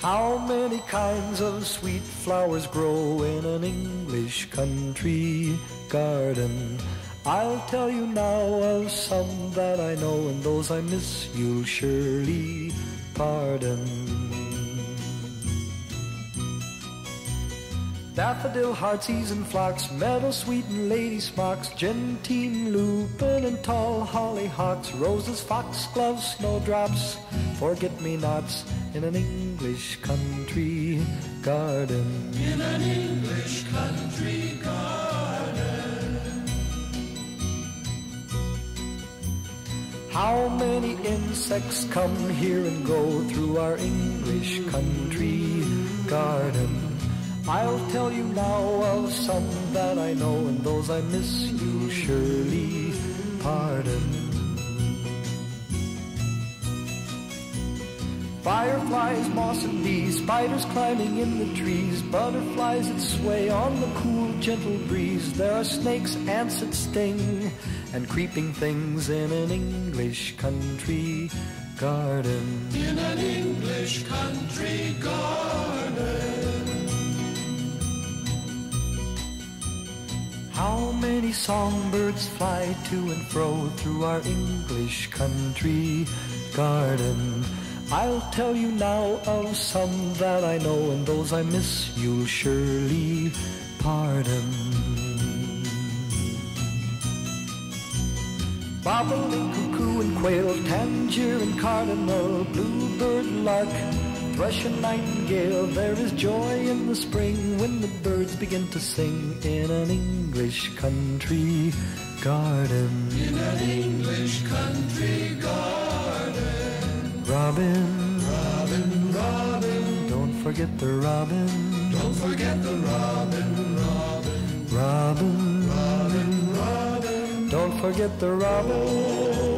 How many kinds of sweet flowers grow in an English country garden? I'll tell you now of some that I know, and those I miss you'll surely pardon. Daffodil, heartsease and phlox, meadowsweet and lady smocks, gentian, lupin and tall hollyhocks, roses, foxgloves, snowdrops, forget-me-nots in an English country garden. In an English country garden. How many insects come here and go through our English country garden? I'll tell you now of some that I know, and those I miss you'll surely pardon. Fireflies, moss and bees, spiders climbing in the trees, butterflies that sway on the cool, gentle breeze. There are snakes, ants that sting, and creeping things in an English country garden. In an English country garden. How many songbirds fly to and fro through our English country garden? I'll tell you now of some that I know, and those I miss you'll surely pardon. Bobolink, cuckoo and quail, tanager and cardinal, bluebird, lark, thrush and nightingale. There is joy in the spring when the birds begin to sing in an English country garden. In an English country garden. Robin, Robin, Robin, don't forget the robin. don't forget the robin, Robin. Robin, Robin, Robin, don't forget the robin.